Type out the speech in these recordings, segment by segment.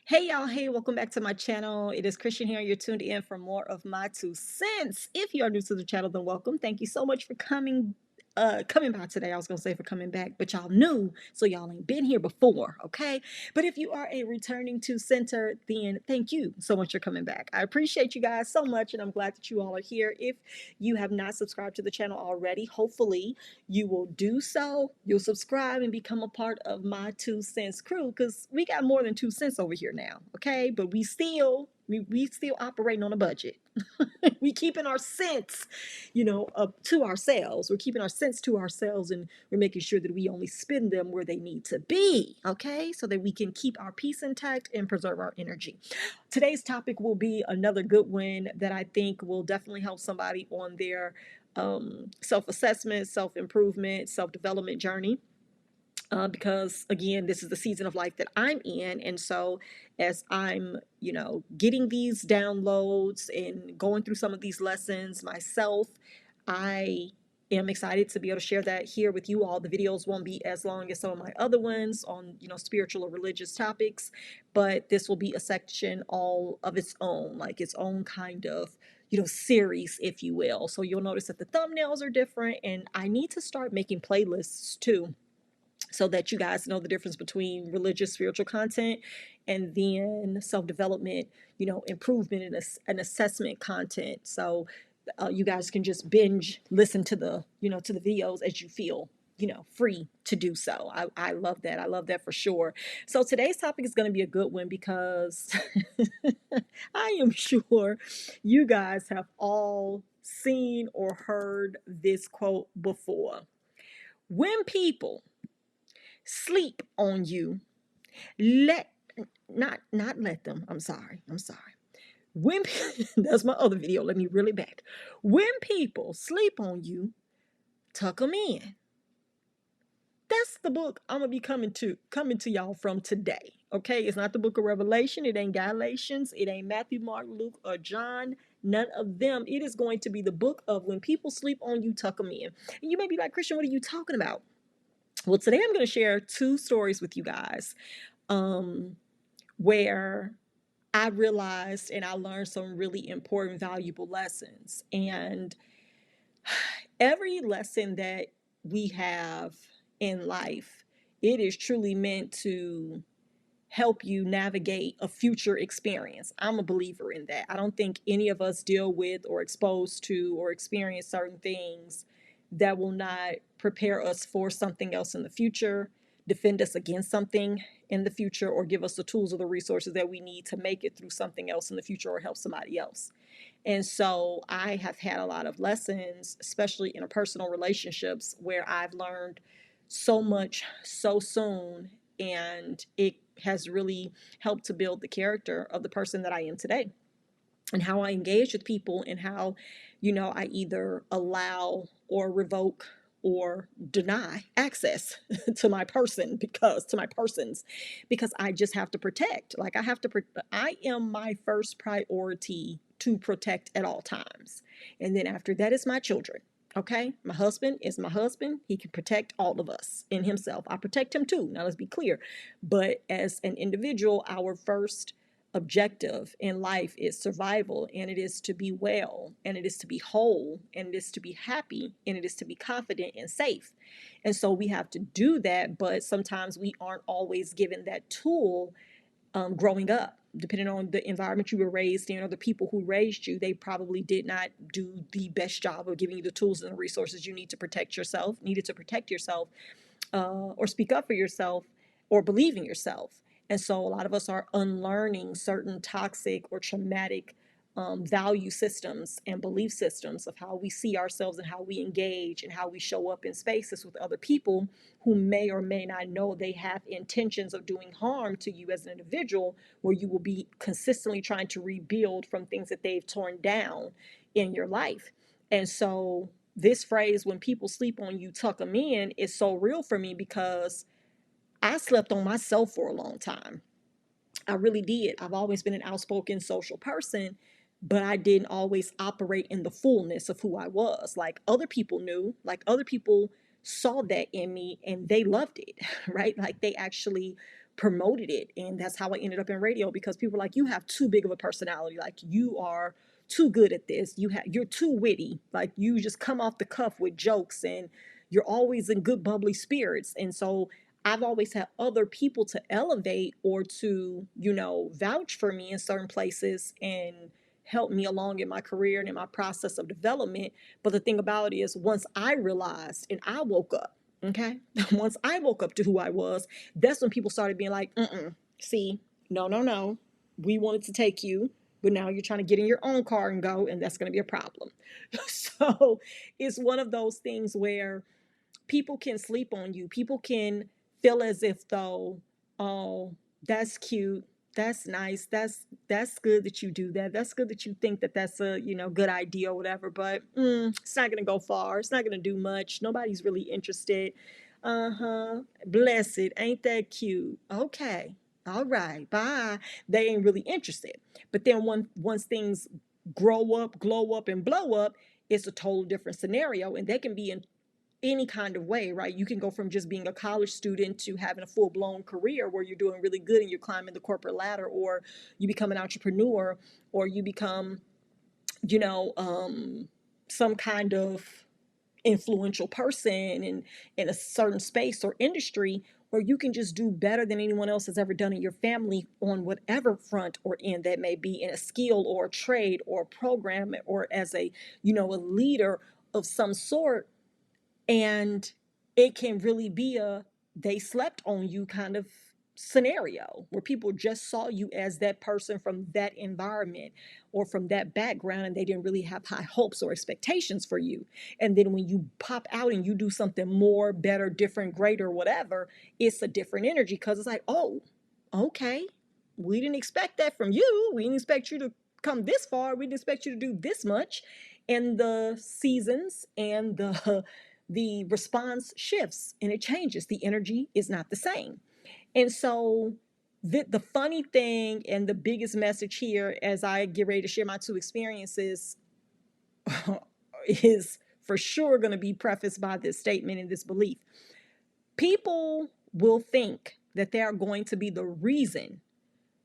Hey y'all, hey, welcome back to my channel. It is Christian here. You're tuned in for more of my 2 cents. If you are new to the channel, then welcome. Thank you so much for coming by today. I was gonna say for coming back, but y'all new, so y'all ain't been here before, okay? But if you are a returning to center, then thank you so much for coming back. I appreciate you guys so much, and I'm glad that you all are here. If you have not subscribed to the channel already, hopefully you will do so. You'll subscribe and become a part of my 2 cents crew, because we got more than 2 cents over here now, okay? But we still operating on a budget. We keeping our cents, up to ourselves. We're keeping our cents to ourselves, and we're making sure that we only spend them where they need to be, okay? So that we can keep our peace intact and preserve our energy. Today's topic will be another good one that I think will definitely help somebody on their self-assessment, self-improvement, self-development journey. Because again, this is the season of life that I'm in, and so as I'm, getting these downloads and going through some of these lessons myself, I am excited to be able to share that here with you all. The videos won't be as long as some of my other ones on, spiritual or religious topics, but this will be a section all of its own, like its own kind of series, if you will. So you'll notice that the thumbnails are different, and I need to start making playlists too, so that you guys know the difference between religious spiritual content and then self-development, improvement and assessment content. So you guys can just binge listen to the videos as you feel free to do so. I love that. I love that for sure. So today's topic is going to be a good one because I am sure you guys have all seen or heard this quote before. When people sleep on you, let not let them. I'm sorry. When that's my other video, let me really back. When people sleep on you, tuck them in. That's the book I'm gonna be coming to y'all from today. Okay, it's not the book of Revelation, it ain't Galatians, it ain't Matthew, Mark, Luke, or John. None of them. It is going to be the book of when people sleep on you, tuck them in. And you may be like, Christian, what are you talking about? Well, today I'm going to share 2 stories with you guys, where I realized and I learned some really important, valuable lessons. And every lesson that we have in life, it is truly meant to help you navigate a future experience. I'm a believer in that. I don't think any of us deal with or exposed to or experience certain things that will not prepare us for something else in the future, defend us against something in the future, or give us the tools or the resources that we need to make it through something else in the future or help somebody else. And so I have had a lot of lessons, especially in personal relationships, where I've learned so much so soon, and it has really helped to build the character of the person that I am today, and how I engage with people, and how, I either allow or revoke or deny access to my persons, because I just have to protect. Like I am my first priority to protect at all times. And then after that is my children. Okay, my husband is my husband. He can protect all of us in himself. I protect him too. Now let's be clear. But as an individual, our first objective in life is survival, and it is to be well, and it is to be whole, and it is to be happy, and it is to be confident and safe. And so we have to do that, but sometimes we aren't always given that tool, growing up. Depending on the environment you were raised in or the people who raised you, they probably did not do the best job of giving you the tools and the resources you needed to protect yourself, or speak up for yourself, or believe in yourself. And so a lot of us are unlearning certain toxic or traumatic value systems and belief systems of how we see ourselves and how we engage and how we show up in spaces with other people who may or may not know they have intentions of doing harm to you as an individual, where you will be consistently trying to rebuild from things that they've torn down in your life. And so this phrase, when people sleep on you, tuck them in, is so real for me, because I slept on myself for a long time. I really did. I've always been an outspoken social person, but I didn't always operate in the fullness of who I was. Like other people knew, like other people saw that in me and they loved it, right? Like they actually promoted it. And that's how I ended up in radio, because people were like, you have too big of a personality. Like, you are too good at this. You're too witty. Like, you just come off the cuff with jokes, and you're always in good bubbly spirits. And so I've always had other people to elevate or to, vouch for me in certain places and help me along in my career and in my process of development. But the thing about it is, once I realized and I woke up, okay, once I woke up to who I was, that's when people started being like, see, no, no, no, we wanted to take you, but now you're trying to get in your own car and go, and that's going to be a problem. So it's one of those things where people can sleep on you. People can feel as if though, oh, that's cute, that's nice, that's good that you do that. That's good that you think that that's a good idea or whatever. But it's not gonna go far. It's not gonna do much. Nobody's really interested. Bless it. Ain't that cute? Okay. All right. Bye. They ain't really interested. But then once things grow up, glow up, and blow up, it's a total different scenario, and they can be in any kind of way, right? You can go from just being a college student to having a full-blown career where you're doing really good and you're climbing the corporate ladder, or you become an entrepreneur, or you become, some kind of influential person in a certain space or industry, or you can just do better than anyone else has ever done in your family on whatever front or end that may be, in a skill or a trade or a program, or as a leader of some sort. And it can really be a they slept on you kind of scenario, where people just saw you as that person from that environment or from that background, and they didn't really have high hopes or expectations for you. And then when you pop out and you do something more, better, different, greater, whatever, it's a different energy, because it's like, oh, okay, we didn't expect that from you. We didn't expect you to come this far. We didn't expect you to do this much. And the seasons and the response shifts and it changes. The energy is not the same. And so the funny thing and the biggest message here, as I get ready to share my two experiences, is for sure going to be prefaced by this statement and this belief. People will think that they are going to be the reason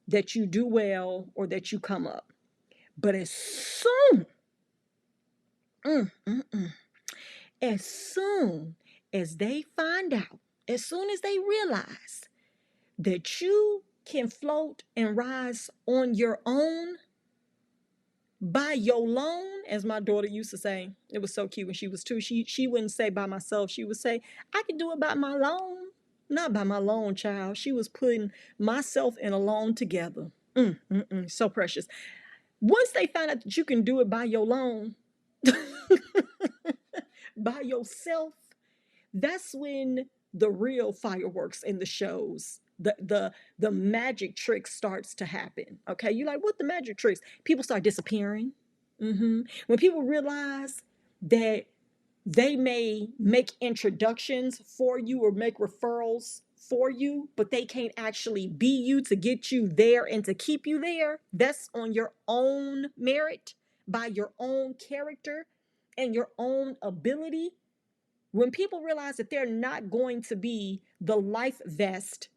that you do well or that you come up. But as soon as soon as they find out, as soon as they realize that you can float and rise on your own, by your loan, as my daughter used to say. It was so cute when she was two. She wouldn't say by myself. She would say, I can do it by my loan. Not by my loan, child. She was putting myself and a loan together. So precious. Once they find out that you can do it by your loan, by yourself, that's when the real fireworks in the shows, the magic trick starts to happen. Okay, you like, what the magic tricks? People start disappearing. When people realize that they may make introductions for you or make referrals for you, but they can't actually be you to get you there and to keep you there. That's on your own merit, by your own character and your own ability. When people realize that they're not going to be the life vest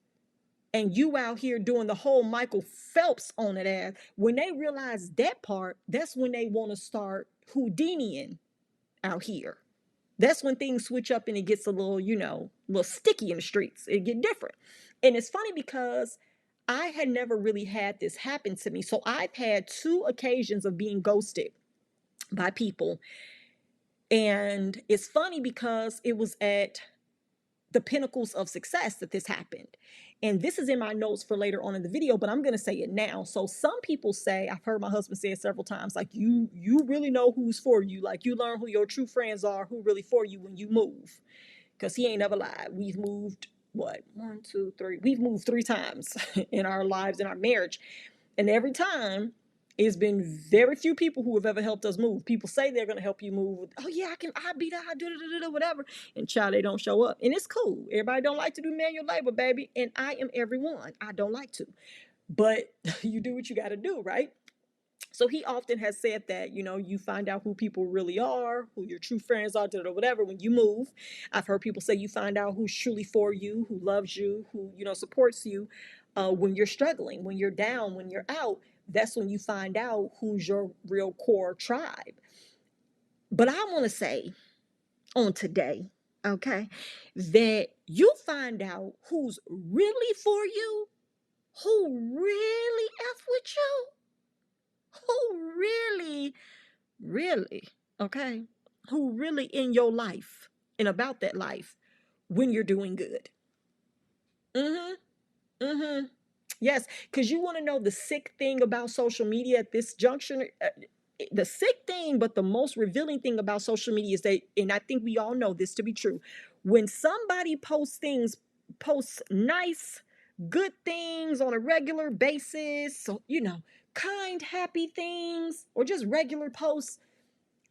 and you out here doing the whole Michael Phelps on it ass, when they realize that part, that's when they want to start Houdiniing out here. That's when things switch up and it gets a little, little sticky in the streets. It get different. And it's funny because I had never really had this happen to me. So I've had two occasions of being ghosted by people. And it's funny because it was at the pinnacles of success that this happened. And this is in my notes for later on in the video, but I'm going to say it now. So some people say, I've heard my husband say it several times, like, you really know who's for you. Like, you learn who your true friends are, who really for you when you move. Because he ain't never lied. We've moved, what, 1, 2, 3. We've moved 3 times in our lives, in our marriage. And every time, it's been very few people who have ever helped us move. People say they're going to help you move. Oh yeah, I'll be there, I'll do whatever. And child, they don't show up. And it's cool. Everybody don't like to do manual labor, baby. And I am everyone. I don't like to. But you do what you got to do, right? So he often has said that, you find out who people really are, who your true friends are, whatever, when you move. I've heard people say you find out who's truly for you, who loves you, who, supports you when you're struggling, when you're down, when you're out. That's when you find out who's your real core tribe. But I want to say on today, okay, that you find out who's really for you, who really F with you, who really, okay, who really in your life and about that life when you're doing good. Mm-hmm. Yes, because you want to know the sick thing about social media at this junction. The sick thing, but the most revealing thing about social media is that, and I think we all know this to be true, when somebody posts nice, good things on a regular basis, so, kind, happy things, or just regular posts,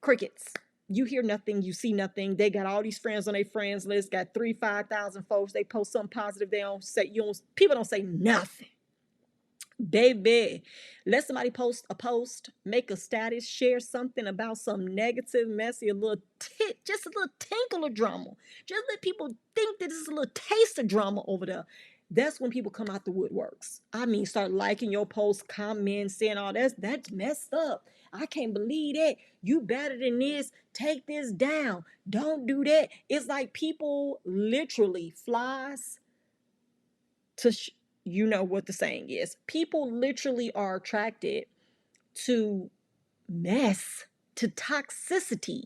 crickets. You hear nothing, you see nothing. They got all these friends on their friends list, got 5,000 folks. They post something positive. They don't say, people don't say nothing. Baby, let somebody post a post, make a status, share something about some negative, messy, just a little tinkle of drama. Just let people think that this is a little taste of drama over there. That's when people come out the woodworks. I mean, start liking your post, comment, saying all that's messed up. I can't believe that. You better than this. Take this down. Don't do that. It's like people literally flies to you know what the saying is. People literally are attracted to mess, to toxicity,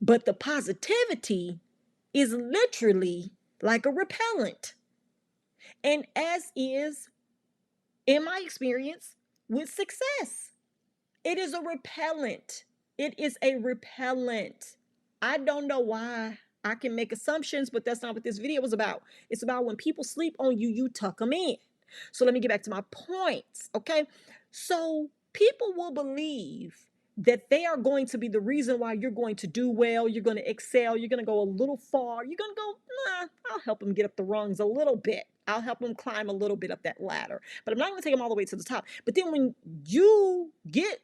but the positivity is literally like a repellent. And as is, in my experience, with success, it is a repellent. It is a repellent. I don't know why. I can make assumptions, but that's not what this video was about. It's about when people sleep on you, you tuck them in. So let me get back to my points, okay? So people will believe that they are going to be the reason why you're going to do well, you're going to excel, you're going to go a little far, you're going to go, I'll help them get up the rungs a little bit. I'll help them climb a little bit up that ladder, but I'm not going to take them all the way to the top. But then when you get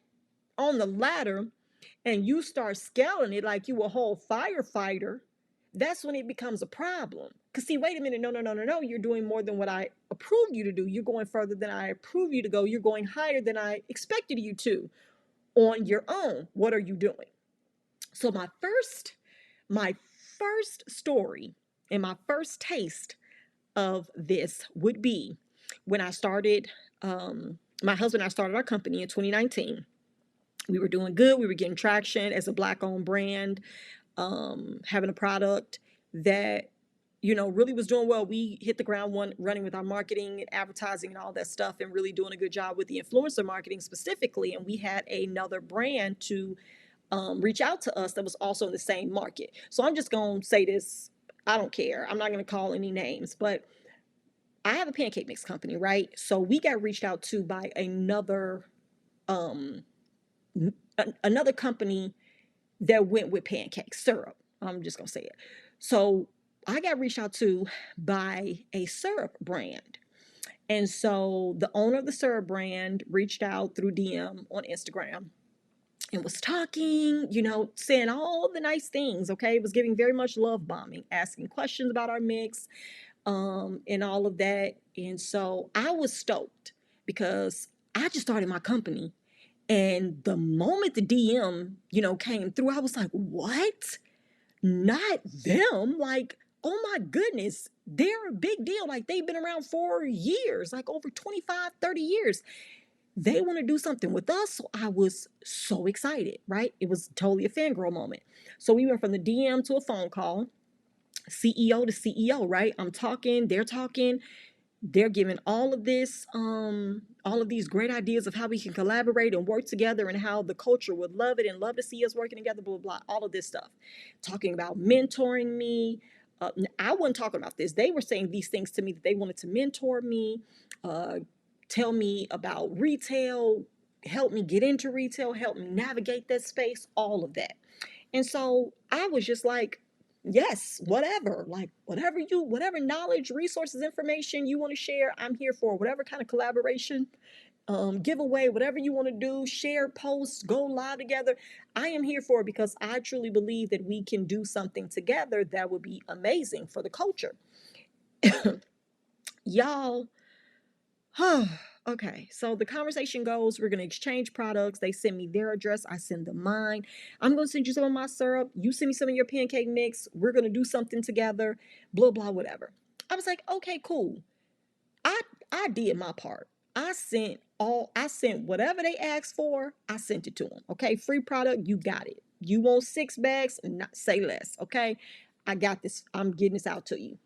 on the ladder and you start scaling it like you a whole firefighter, that's when it becomes a problem. Because see, wait a minute, no, you're doing more than what I approved you to do. You're going further than I approved you to go. You're going higher than I expected you to on your own. What are you doing? So my first story and my first taste of this would be when I started, my husband and I started our company in 2019. We were doing good. We were getting traction as a Black-owned brand, having a product that, really was doing well. We hit the ground running with our marketing and advertising and all that stuff, and really doing a good job with the influencer marketing specifically. And we had another brand to reach out to us that was also in the same market. So I'm just going to say this. I don't care. I'm not going to call any names, but I have a pancake mix company, right? So we got reached out to by um, another company that went with pancake syrup. I'm just going to say it. So I got reached out to by a syrup brand. And so the owner of the syrup brand reached out through DM on Instagram and was talking, saying all the nice things. Okay. It was giving very much love bombing, asking questions about our mix, and all of that. And so I was stoked because I just started my company. And the moment the DM, came through, I was like, what? Not them? Like, oh my goodness, they're a big deal. Like, they've been around for years, like over 25, 30 years. They want to do something with us. So I was so excited, right? It was totally a fangirl moment. So we went from the DM to a phone call, CEO to CEO, right? I'm talking, they're talking. They're giving all of these great ideas of how we can collaborate and work together and how the culture would love it and love to see us working together, blah, blah, blah, all of this stuff. Talking about mentoring me. I wasn't talking about this. They were saying these things to me that they wanted to mentor me, tell me about retail, help me get into retail, help me navigate that space, all of that. And so I was just like, yes, whatever, like whatever knowledge, resources, information you want to share, I'm here for. Whatever kind of collaboration giveaway, whatever you want to do, share posts, go live together. I am here for it because I truly believe that we can do something together that would be amazing for the culture. Y'all, okay, so the conversation goes, we're going to exchange products. They send me their address, I send them mine. I'm going to send you some of my syrup, you send me some of your pancake mix. We're going to do something together, blah blah whatever. I was like, okay, cool. I did my part. I sent whatever they asked for, I sent it to them. Okay, free product, you got it. You want 6 bags, not say less. Okay, I got this. I'm getting this out to you.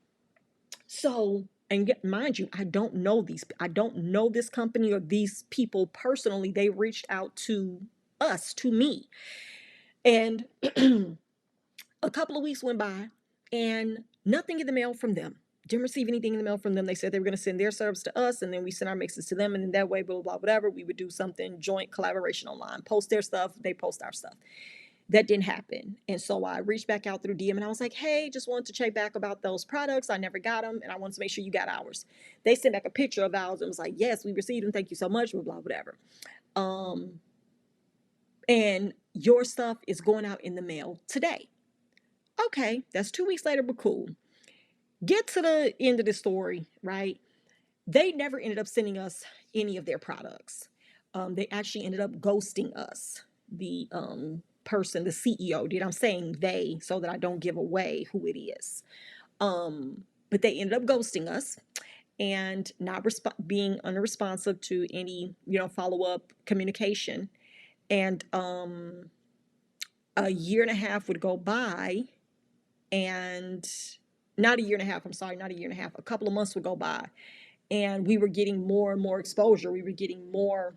So, and get, mind you, I don't know this company or these people personally. They reached out to us, to me. And a couple of weeks went by and nothing in the mail from them. Didn't receive anything in the mail from them. They said they were going to send their serves to us, and then we send our mixes to them, and then that way, blah, blah, blah, whatever, we would do something joint collaboration online. Post their stuff, they post our stuff. That didn't happen. And so I reached back out through DM and I was like, hey, just wanted to check back about those products. I never got them, and I wanted to make sure you got ours. They sent back a picture of ours and was like, yes, we received them. Thank you so much, blah, blah, whatever. And your stuff is going out in the mail today. Okay, that's 2 weeks later, but cool. Get to the end of the story, right? They never ended up sending us any of their products. They actually ended up ghosting us. The person, the CEO did. I'm saying they so that I don't give away who it is. But they ended up ghosting us and not being unresponsive to any, follow-up communication. And a year and a half would go by, and not a year and a half, I'm sorry, not a year and a half, a couple of months would go by, and we were getting more and more exposure. We were getting more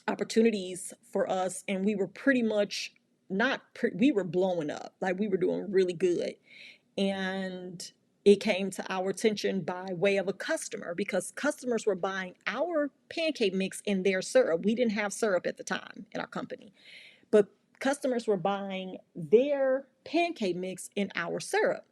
opportunities for us, and we were pretty much we were blowing up. Like, we were doing really good. And it came to our attention by way of a customer, because customers were buying our pancake mix in their syrup. We didn't have syrup at the time in our company, but customers were buying their pancake mix in our syrup.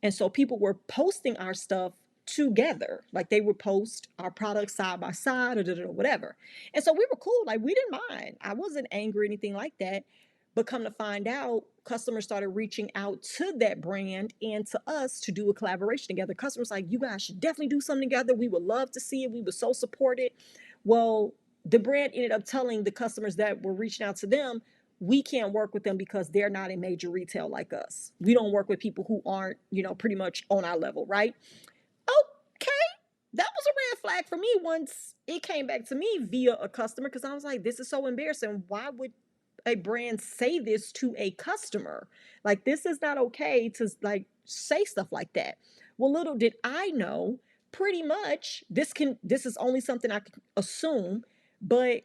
And so people were posting our stuff together. Like, they would post our products side by side or whatever. And so we were cool. Like, we didn't mind. I wasn't angry or anything like that. But come to find out, customers started reaching out to that brand and to us to do a collaboration together. Customers like, you guys should definitely do something together. We would love to see it. We were so supported. Well, the brand ended up telling the customers that were reaching out to them, we can't work with them because they're not in major retail like us. We don't work with people who aren't, pretty much on our level, right? Okay, that was a red flag for me once it came back to me via a customer, because I was like, this is so embarrassing. Why would a brand say this to a customer? Like, this is not okay to like say stuff like that. Well, little did I know, pretty much this is only something I could assume, but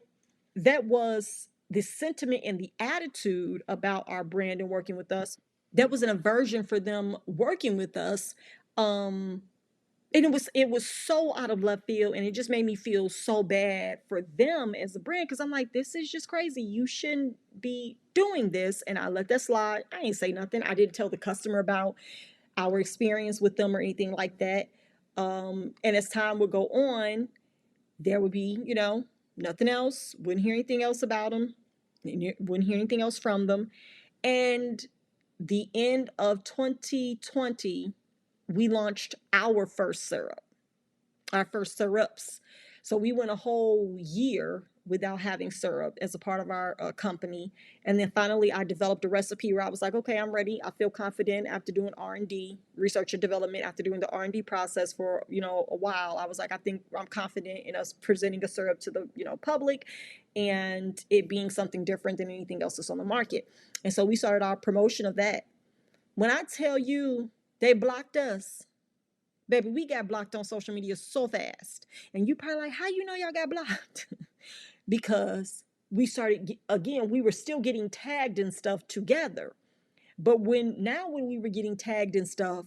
that was the sentiment and the attitude about our brand and working with us. That was an aversion for them working with us. And it was so out of left field, and it just made me feel so bad for them as a brand, because I'm like, this is just crazy. You shouldn't be doing this. And I let that slide. I ain't say nothing. I didn't tell the customer about our experience with them or anything like that. And as time would go on, there would be, nothing else. Wouldn't hear anything else about them. Wouldn't hear anything else from them. And the end of 2020, we launched our first syrup, our first syrups. So we went a whole year without having syrup as a part of our company. And then finally I developed a recipe where I was like, okay, I'm ready. I feel confident after doing R&D, research and development, after doing the R&D process for, a while. I was like, I think I'm confident in us presenting a syrup to the, public, and it being something different than anything else that's on the market. And so we started our promotion of that. When I tell you they blocked us, baby, we got blocked on social media so fast. And you probably like, how you know y'all got blocked? Because we started, again, we were still getting tagged and stuff together. But when we were getting tagged and stuff,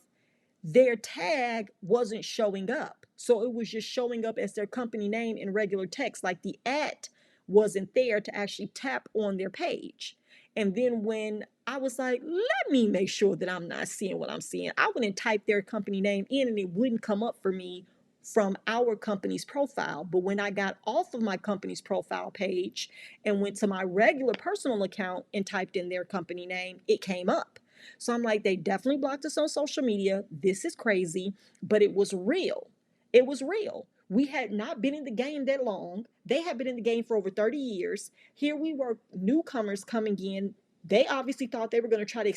their tag wasn't showing up. So it was just showing up as their company name in regular text. Like, the @ wasn't there to actually tap on their page. And then when I was like, let me make sure that I'm not seeing what I'm seeing, I went and typed their company name in, and it wouldn't come up for me from our company's profile. But when I got off of my company's profile page and went to my regular personal account and typed in their company name, it came up. So I'm like, they definitely blocked us on social media. This is crazy, but it was real. It was real. We had not been in the game that long. They had been in the game for over 30 years. Here we were, newcomers coming in. They obviously thought they were going to try to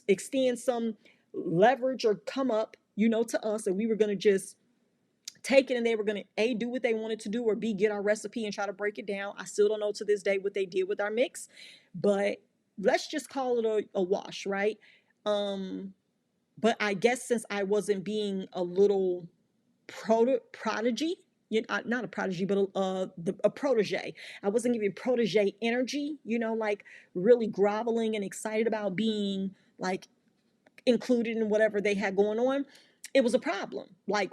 extend some leverage or come up, to us, and we were going to just take it, and they were going to A, do what they wanted to do, or B, get our recipe and try to break it down. I still don't know to this day what they did with our mix, but let's just call it a wash, right? But I guess since I wasn't being a little prodigy, not a prodigy, but a protege. I wasn't giving protege energy, like really groveling and excited about being like included in whatever they had going on. It was a problem. Like,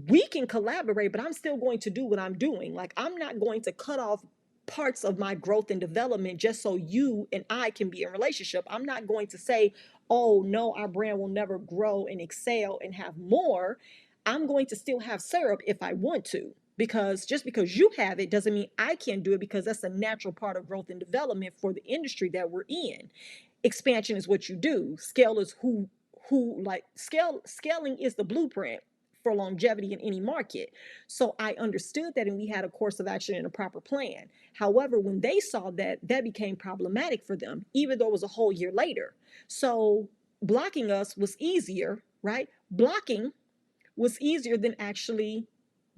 we can collaborate, but I'm still going to do what I'm doing. Like, I'm not going to cut off parts of my growth and development just so you and I can be in a relationship. I'm not going to say, oh no, our brand will never grow and excel and have more. I'm going to still have syrup if I want to, because just because you have it doesn't mean I can do it, because that's a natural part of growth and development for the industry that we're in. Expansion is what you do. Scale is scaling is the blueprint for longevity in any market. So I understood that, and we had a course of action and a proper plan. However, when they saw that, that became problematic for them, even though it was a whole year later. So blocking us was easier, right? Blocking was easier than actually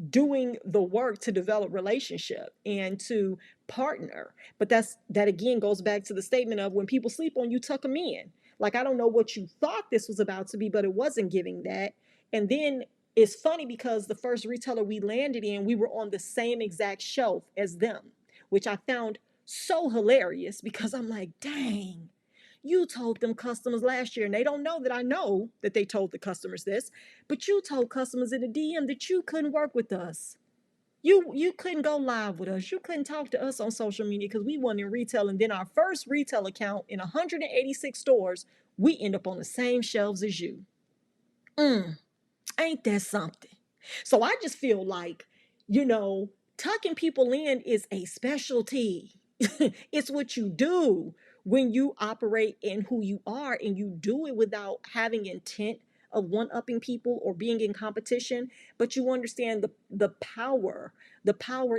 doing the work to develop relationship and to partner. But that again goes back to the statement of, when people sleep on you, tuck them in. Like, I don't know what you thought this was about to be, but it wasn't giving that. And then it's funny because the first retailer we landed in, we were on the same exact shelf as them, which I found so hilarious, because I'm like, dang, you told them customers last year, and they don't know that I know that they told the customers this, but you told customers in the DM that you couldn't work with us. You couldn't go live with us. You couldn't talk to us on social media because we weren't in retail. And then our first retail account in 186 stores, we end up on the same shelves as you. Ain't that something? So I just feel like, tucking people in is a specialty. It's what you do when you operate in who you are, and you do it without having intent of one-upping people or being in competition, but you understand the power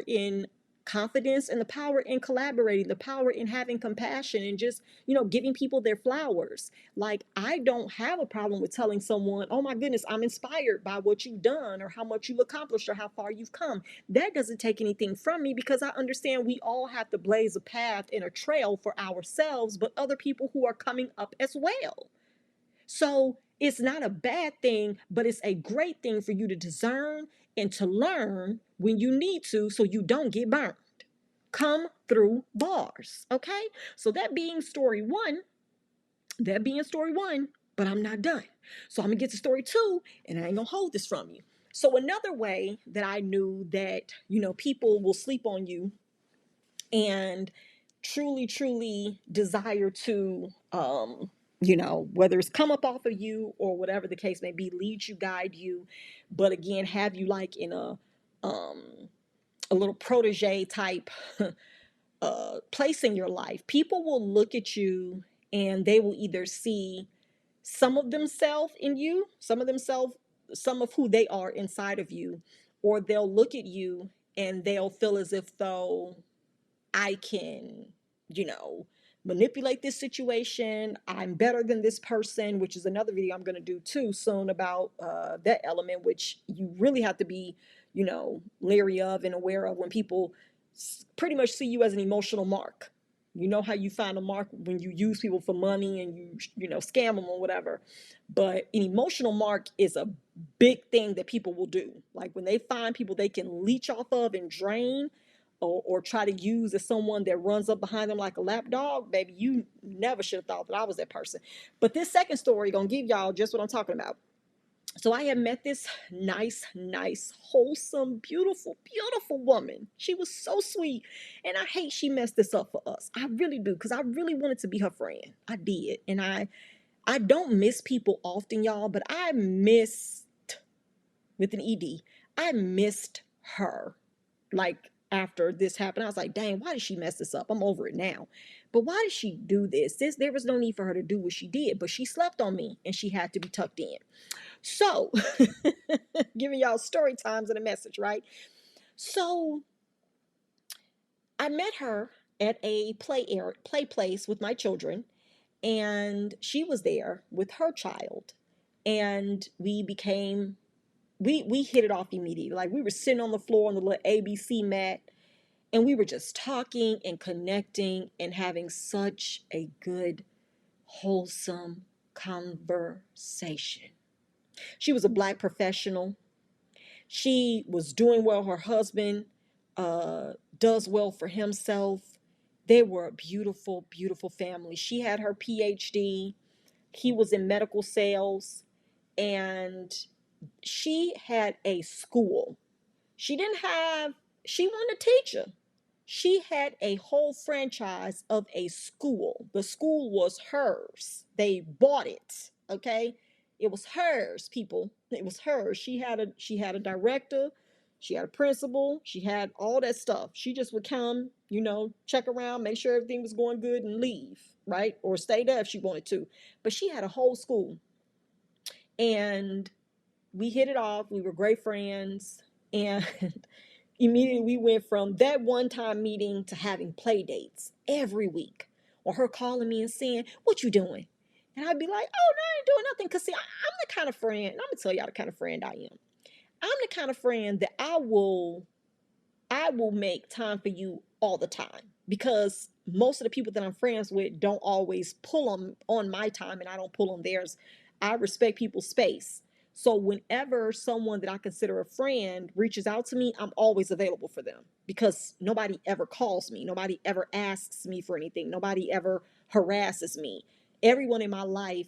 in confidence, and the power in collaborating, the power in having compassion, and just, giving people their flowers. Like, I don't have a problem with telling someone, oh my goodness, I'm inspired by what you've done, or how much you've accomplished, or how far you've come. That doesn't take anything from me, because I understand we all have to blaze a path and a trail for ourselves, but other people who are coming up as well. So it's not a bad thing, but it's a great thing for you to discern and to learn when you need to, so you don't get burned. Come through bars. Okay. So that being story one, but I'm not done. So I'm gonna get to story two, and I ain't gonna hold this from you. So another way that I knew that, people will sleep on you and truly, truly desire to, whether it's come up off of you or whatever the case may be, lead you, guide you, but again, have you like in a little protege type place in your life. People will look at you, and they will either see some of themselves in you, some of who they are inside of you, or they'll look at you and they'll feel as if though, I can, you know, manipulate this situation. I'm better than this person, which is another video I'm going to do too soon about that element, which you really have to be, leery of and aware of when people pretty much see you as an emotional mark. You know how you find a mark when you use people for money and scam them or whatever. But an emotional mark is a big thing that people will do. Like, when they find people they can leech off of and drain, or try to use as someone that runs up behind them like a lap dog, baby, you never should have thought that I was that person. But this second story gonna give y'all just what I'm talking about. So I had met this nice, wholesome, beautiful woman. She was so sweet. And I hate she messed this up for us. I really do, because I really wanted to be her friend. I did. And I don't miss people often, y'all, but I missed, with an ED, I missed her. Like after this happened, I was like, dang, why did she mess this up? I'm over it now. But why did she do this? There was no need for her to do what she did, but she slept on me and she had to be tucked in. So, giving y'all story times and a message, right? So, I met her at a play place with my children, and she was there with her child, and we hit it off immediately. Like we were sitting on the floor on the little ABC mat, and we were just talking and connecting and having such a good, wholesome conversation. She was a Black professional. She was doing well. Her husband does well for himself. They were a beautiful, beautiful family. She had her PhD. He was in medical sales, and she had a school. She didn't have, she wasn't a teacher. She had a whole franchise of a school. The school was hers. They bought it, okay? It was hers, people. It was hers. She had a director, she had a principal, she had all that stuff. She just would come, check around, make sure everything was going good and leave, right? Or stay there if she wanted to. But she had a whole school. And we hit it off. We were great friends. And immediately we went from that one time meeting to having play dates every week, or her calling me and saying, what you doing? And I'd be like, oh, no, I ain't doing nothing. Because see, I'm the kind of friend, and I'm going to tell y'all the kind of friend I am. I'm the kind of friend that I will make time for you all the time, because most of the people that I'm friends with don't always pull on my time, and I don't pull on theirs. I respect people's space. So whenever someone that I consider a friend reaches out to me, I'm always available for them, because nobody ever calls me. Nobody ever asks me for anything. Nobody ever harasses me. Everyone in my life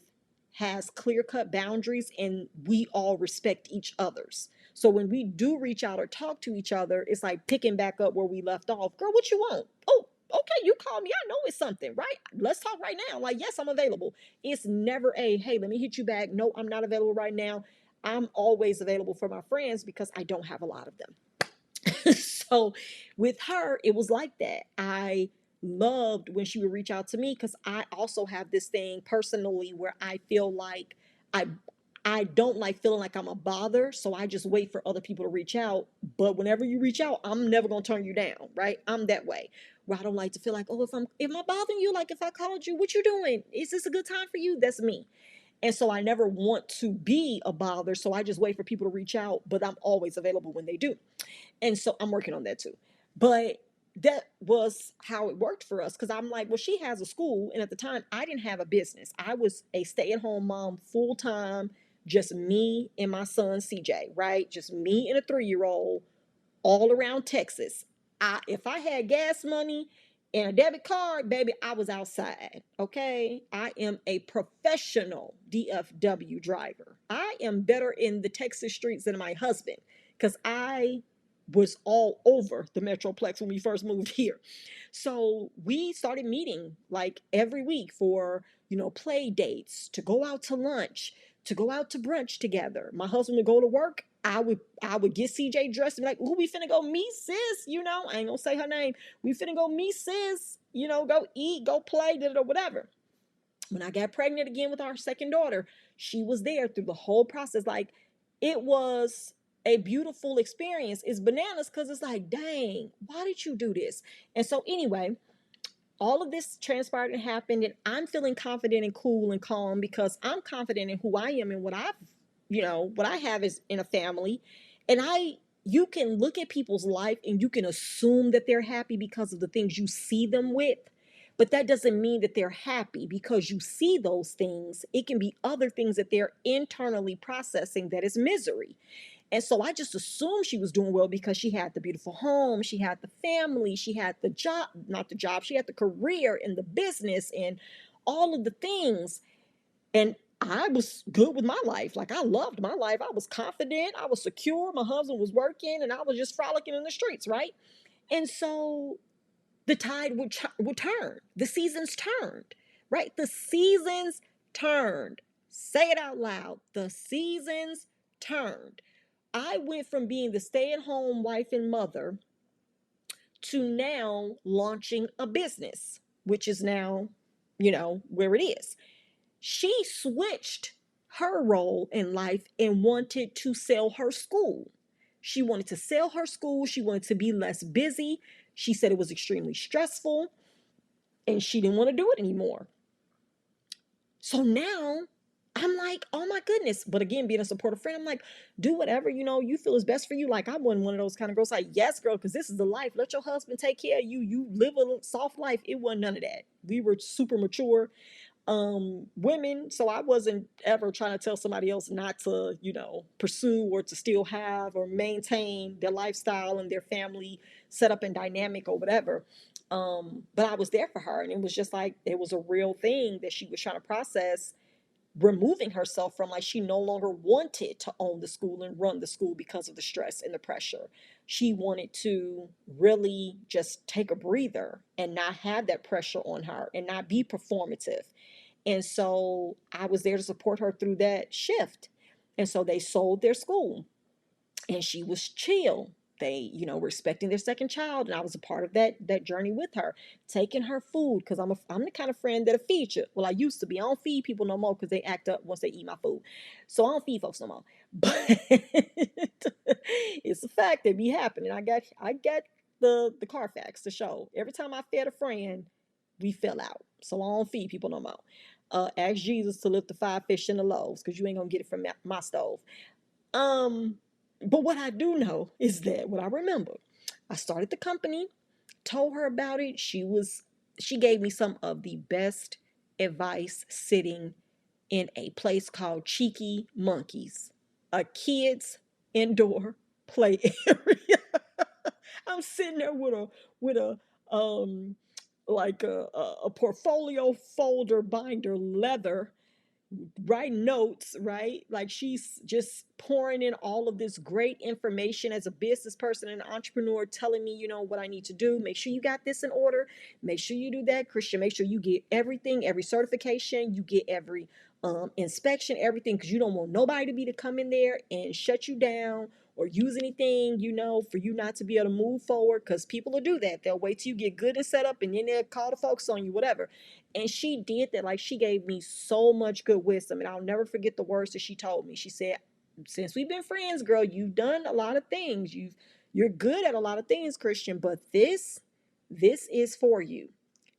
has clear-cut boundaries, and we all respect each other's. So when we do reach out or talk to each other, it's like picking back up where we left off. Girl, what you want? Oh, okay, you call me. I know it's something, right? Let's talk right now. Like, yes, I'm available. It's never a, hey, let me hit you back. No, I'm not available right now. I'm always available for my friends because I don't have a lot of them. So with her, it was like that. I loved when she would reach out to me, because I also have this thing personally where I feel like I I don't like feeling like I'm a bother, so I just wait for other people to reach out. But whenever you reach out, I'm never gonna turn you down, right? I'm that way. Where I don't like to feel like, oh, if I'm bothering you, like if I called you, what you doing? Is this a good time for you? That's me. And so I never want to be a bother, so I just wait for people to reach out, but I'm always available when they do. And so I'm working on that too. But that was how it worked for us, because I'm like, well, she has a school. And at the time, I didn't have a business. I was a stay at home mom full time, just me and my son, CJ, right? Just me and a 3-year-old all around Texas. If I had gas money and a debit card, baby, I was outside. Okay. I am a professional DFW driver. I am better in the Texas streets than my husband, because I was all over the Metroplex when we first moved here. So we started meeting like every week for, play dates, to go out to lunch, to go out to brunch together. My husband would go to work. I would get CJ dressed and be like, "Ooh, we finna go meet sis." I ain't gonna say her name. We finna go meet sis. Go eat, go play, or whatever. When I got pregnant again with our second daughter, she was there through the whole process. Like, it was a beautiful experience. It's bananas, because it's like, dang, why did you do this? And so anyway, all of this transpired and happened, and I'm feeling confident and cool and calm, because I'm confident in who I am and what I have is in a family. And you can look at people's life and you can assume that they're happy because of the things you see them with, but that doesn't mean that they're happy because you see those things. It can be other things that they're internally processing that is misery. And so I just assumed she was doing well because she had the beautiful home, she had the family, she had the job, not the job, she had the career and the business and all of the things. And I was good with my life. Like, I loved my life. I was confident, I was secure. My husband was working, and I was just frolicking in the streets, right? And so the tide would turn. The seasons turned, right? The seasons turned. Say it out loud. The seasons turned. I went from being the stay-at-home wife and mother to now launching a business, which is now, where it is. She switched her role in life and wanted to sell her school. She wanted to sell her school. She wanted to be less busy. She said it was extremely stressful and she didn't want to do it anymore. So now I'm like, oh my goodness. But again, being a supportive friend, I'm like, do whatever, you feel is best for you. Like, I wasn't one of those kind of girls like, yes, girl, because this is the life. Let your husband take care of you. You live a soft life. It wasn't none of that. We were super mature women, so I wasn't ever trying to tell somebody else not to, pursue or to still have or maintain their lifestyle and their family setup and dynamic or whatever. But I was there for her, and it was just like it was a real thing that she was trying to process, removing herself from. Like, she no longer wanted to own the school and run the school because of the stress and the pressure. She wanted to really just take a breather and not have that pressure on her and not be performative. And so I was there to support her through that shift. And so they sold their school and she was chill. They, were expecting their second child, and I was a part of that journey with her, taking her food, because I'm the kind of friend that'll feed you. Well, I used to be. I don't feed people no more because they act up once they eat my food, so I don't feed folks no more. But it's a fact that be happening. I got the Carfax to show. Every time I fed a friend, we fell out, so I don't feed people no more. Ask Jesus to lift the 5 fish and the loaves, because you ain't gonna get it from my stove. Um, but what I do know is that what I remember, I started the company, told her about it. She gave me some of the best advice sitting in a place called Cheeky Monkeys, a kids indoor play area. I'm sitting there with a like a portfolio folder binder leather, write notes, right? Like, she's just pouring in all of this great information as a business person and an entrepreneur, telling me, what I need to do. Make sure you got this in order. Make sure you do that, Christian. Make sure you get everything, every certification, you get every inspection, everything, because you don't want nobody to be to come in there and shut you down or use anything, for you not to be able to move forward, because people will do that. They'll wait till you get good and set up and then they'll call the folks on you, whatever. And she did that. Like, she gave me so much good wisdom. And I'll never forget the words that she told me. She said, since we've been friends, girl, you've done a lot of things. You're good at a lot of things, Christian, but this is for you.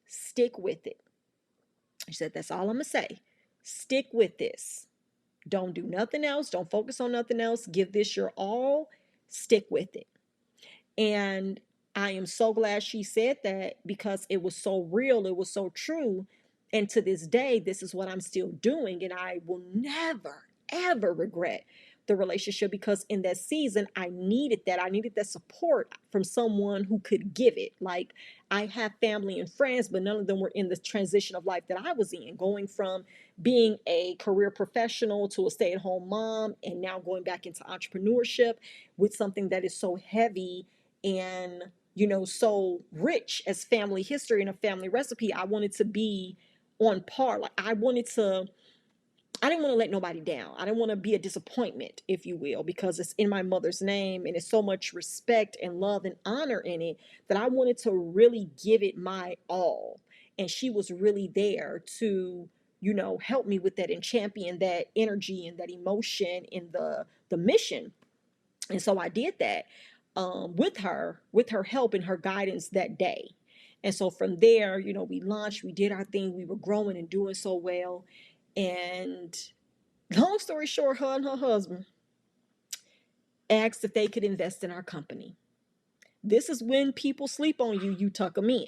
Stick with it. She said, that's all I'm gonna say. Stick with this. Don't do nothing else. Don't focus on nothing else. Give this your all. Stick with it. And I am so glad she said that, because it was so real, it was so true. And to this day, this is what I'm still doing. And I will never, ever regret the relationship, because in that season, I needed that. I needed that support from someone who could give it. Like, I have family and friends, but none of them were in the transition of life that I was in, going from being a career professional to a stay-at-home mom, and now going back into entrepreneurship with something that is so heavy and so rich as family history and a family recipe. I wanted to be on par. Like, I didn't want to let nobody down. I didn't want to be a disappointment, if you will, because it's in my mother's name and it's so much respect and love and honor in it, that I wanted to really give it my all. And she was really there to help me with that and champion that energy and that emotion in the mission. And so I did that, with her help and her guidance that day. And so from there, we launched, we did our thing, we were growing and doing so well. And long story short, her and her husband asked if they could invest in our company. This is when people sleep on you, you tuck them in.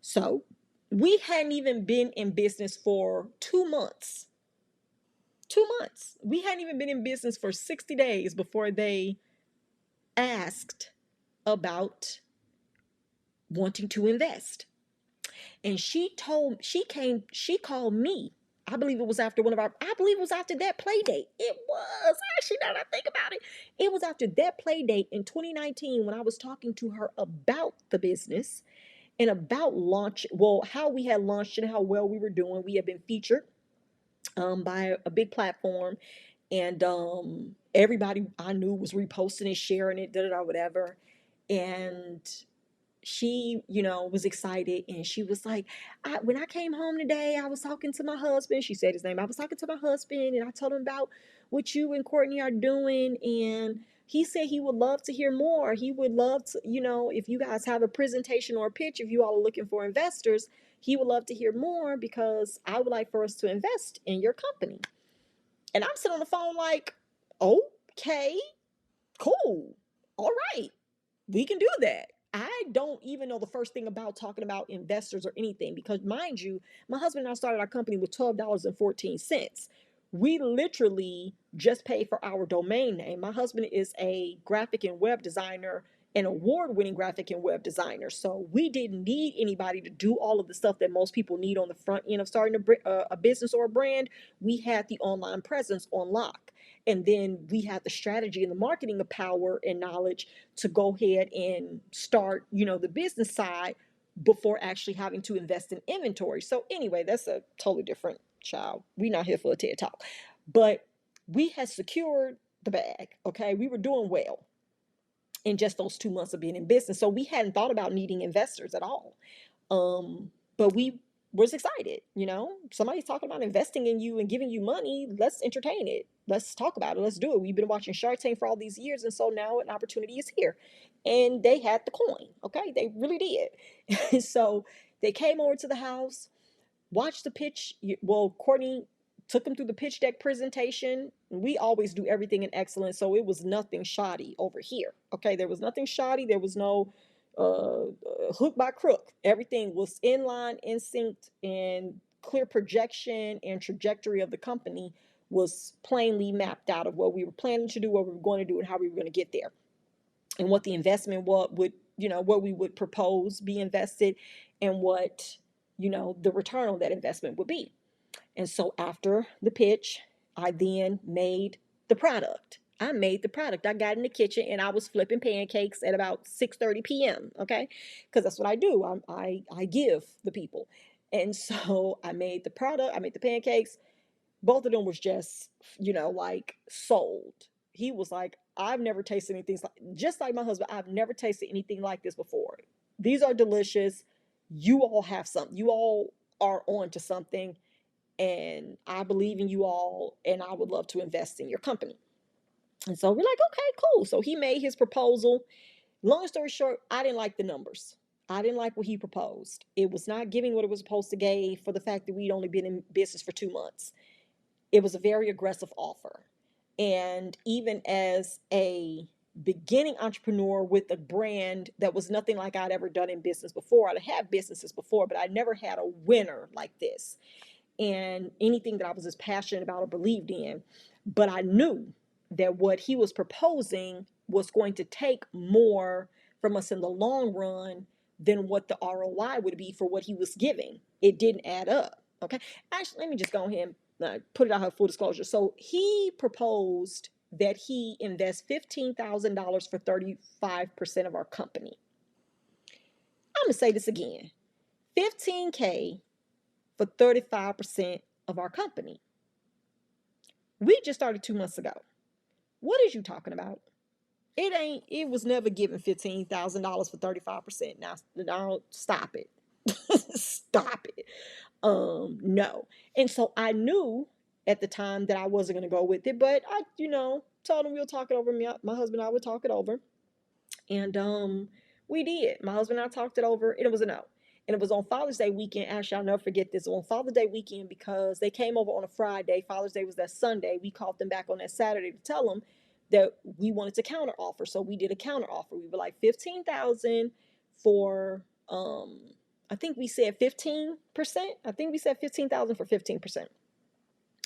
So we hadn't even been in business for 2 months. 2 months. We hadn't even been in business for 60 days before they asked about wanting to invest. And she called me. I believe it was after that play date. It was actually, now that I think about it, it was after that play date in 2019 when I was talking to her about the business and about launch, well, how we had launched and how well we were doing. We had been featured by a big platform, And everybody I knew was reposting it, sharing it, da da da, whatever. And she, was excited, and she was like, when I came home today, I was talking to my husband. She said his name. I was talking to my husband, and I told him about what you and Courtney are doing, and he said he would love to hear more. He would love to, if you guys have a presentation or a pitch, if you all are looking for investors, he would love to hear more because I would like for us to invest in your company. And I'm sitting on the phone like, okay, cool, all right, we can do that. I don't even know the first thing about talking about investors or anything because, mind you, my husband and I started our company with $12.14. We literally just paid for our domain name. My husband is a graphic and web designer, an award-winning graphic and web designer. So we didn't need anybody to do all of the stuff that most people need on the front end of starting a business or a brand. We had the online presence on lock. And then we had the strategy and the marketing of power and knowledge to go ahead and start, the business side before actually having to invest in inventory. So anyway, that's a totally different child. We're not here for a TED talk. But we had secured the bag. Okay. We were doing well in just those 2 months of being in business. So we hadn't thought about needing investors at all. But we was excited, somebody's talking about investing in you and giving you money. Let's entertain it. Let's talk about it. Let's do it. We've been watching Shark Tank for all these years. And so now an opportunity is here. And they had the coin. Okay. They really did. So they came over to the house, watch the pitch. Well, Courtney took them through the pitch deck presentation. We always do everything in excellence, so it was nothing shoddy over here. Okay, there was nothing shoddy. There was no hook by crook. Everything was in line, in sync, and clear projection and trajectory of the company was plainly mapped out of what we were planning to do, what we were going to do, and how we were going to get there, and what the investment would what we would propose be invested, and what the return on that investment would be. And so after the pitch, I then made the product. I made the product. I got in the kitchen and I was flipping pancakes at about 6:30 p.m. Okay, because that's what I do. I give the people, and so I made the product. I made the pancakes. Both of them was just like sold. He was like, I've never tasted anything like, just like my husband. I've never tasted anything like this before. These are delicious. You all have something. You all are on to something, and I believe in you all, and I would love to invest in your company. And so we're like, okay, cool. So he made his proposal. Long story short, I didn't like the numbers. I didn't like what he proposed. It was not giving what it was supposed to give for the fact that we'd only been in business for 2 months. It was a very aggressive offer. And even as a beginning entrepreneur with a brand that was nothing like I'd ever done in business before, I'd had businesses before, but I never had a winner like this, and anything that I was as passionate about or believed in. But I knew that what he was proposing was going to take more from us in the long run than what the ROI would be for what he was giving. It didn't add up. Okay. Actually, let me just go ahead and put it out here, full disclosure. So he proposed that he invest $15,000 for 35% of our company. I'm going to say this again. 15K for 35% of our company. We just started 2 months ago. What is you talking about? It was never given $15,000 for 35%. Now stop it. Stop it. No. And so I knew at the time that I wasn't gonna go with it, but I, told him we'll talk it over. My husband and I would talk it over. And we did. My husband and I talked it over, and it was a no. And it was on Father's Day weekend. Actually, I'll never forget this. On Father's Day weekend, because they came over on a Friday. Father's Day was that Sunday. We called them back on that Saturday to tell them that we wanted to counter offer. So we did a counter offer. We were like 15,000 for I think we said 15%. I think we said 15,000 for 15%.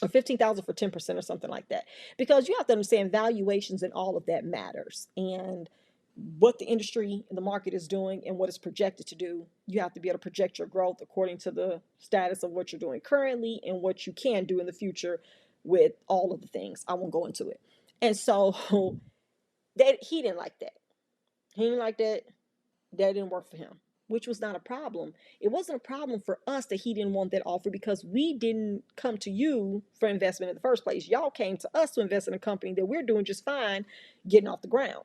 Or 15,000 for 10% or something like that. Because you have to understand valuations and all of that matters. And what the industry and the market is doing and what it's projected to do, you have to be able to project your growth according to the status of what you're doing currently and what you can do in the future with all of the things. I won't go into it. And so he didn't like that. He didn't like that. That didn't work for him. which was not a problem. It wasn't a problem for us that he didn't want that offer because we didn't come to you for investment in the first place. Y'all came to us to invest in a company that we're doing just fine getting off the ground.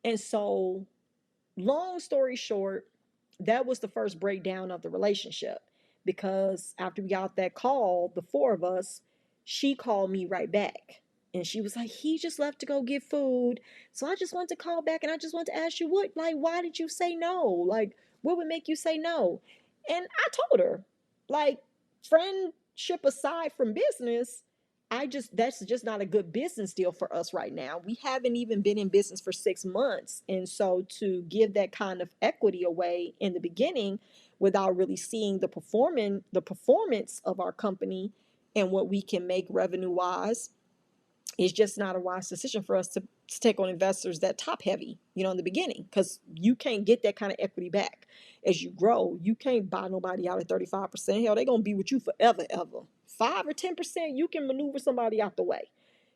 And so, long story short, that was the first breakdown of the relationship because after we got that call, the four of us, she called me right back. And she was like, he just left to go get food. So I just wanted to call back and I just wanted to ask you what, like, why did you say no? Like, what would make you say no? And I told her, like, friendship aside from business, that's just not a good business deal for us right now. We haven't even been in business for 6 months. And so to give that kind of equity away in the beginning without really seeing the performance of our company and what we can make revenue wise is just not a wise decision for us to take on investors that top heavy, in the beginning, because you can't get that kind of equity back as you grow. You can't buy nobody out at 35%. Hell, they're going to be with you forever, ever. 5 or 10%, you can maneuver somebody out the way.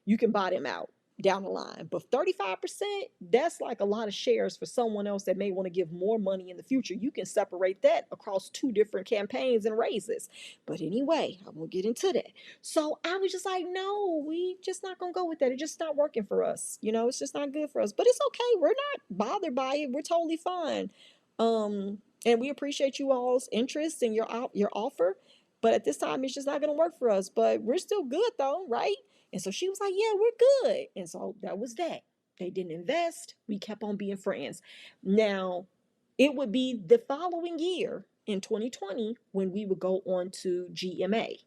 You can buy them out down the line. But 35%, that's like a lot of shares for someone else that may want to give more money in the future. You can separate that across 2 different campaigns and raises. But anyway, I won't get into that. So I was just like, no, we just not gonna go with that. It's just not working for us. It's just not good for us. But it's okay. We're not bothered by it. We're totally fine. And we appreciate you all's interest and your offer. But at this time, it's just not gonna work for us. But we're still good though, right? And so she was like, yeah, we're good. And so that was that. They didn't invest. We kept on being friends. Now, it would be the following year in 2020 when we would go on to GMA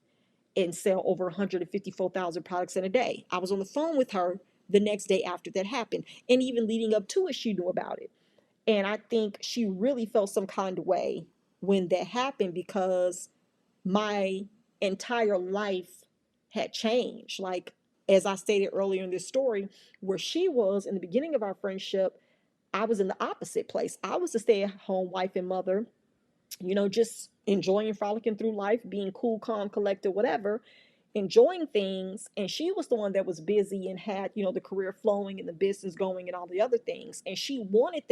and sell over 154,000 products in a day. I was on the phone with her the next day after that happened. And even leading up to it, she knew about it. And I think she really felt some kind of way when that happened because my entire life had changed. Like, as I stated earlier in this story, where she was in the beginning of our friendship, I was in the opposite place. I was a stay-at-home wife and mother, just enjoying, frolicking through life, being cool, calm, collected, whatever, enjoying things. And she was the one that was busy and had, the career flowing and the business going and all the other things. And she wanted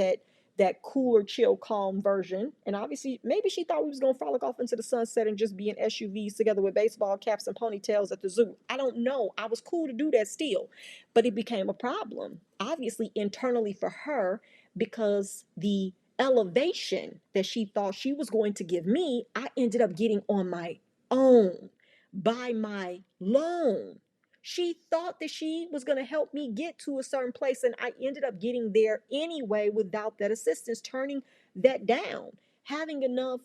that cooler, chill, calm version. And obviously, maybe she thought we was gonna frolic off into the sunset and just be in SUVs together with baseball caps and ponytails at the zoo. I don't know. I was cool to do that still, but it became a problem, obviously internally for her, because the elevation that she thought she was going to give me, I ended up getting on my own by my loan. She thought that she was going to help me get to a certain place, and I ended up getting there anyway without that assistance, turning that down, having enough